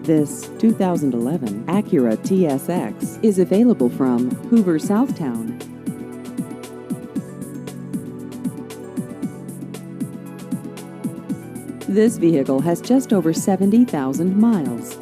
This 2011 Acura TSX is available from Hoover, Southtown. This vehicle has just over 70,000 miles.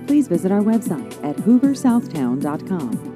Please visit our website at hooversouthtown.com.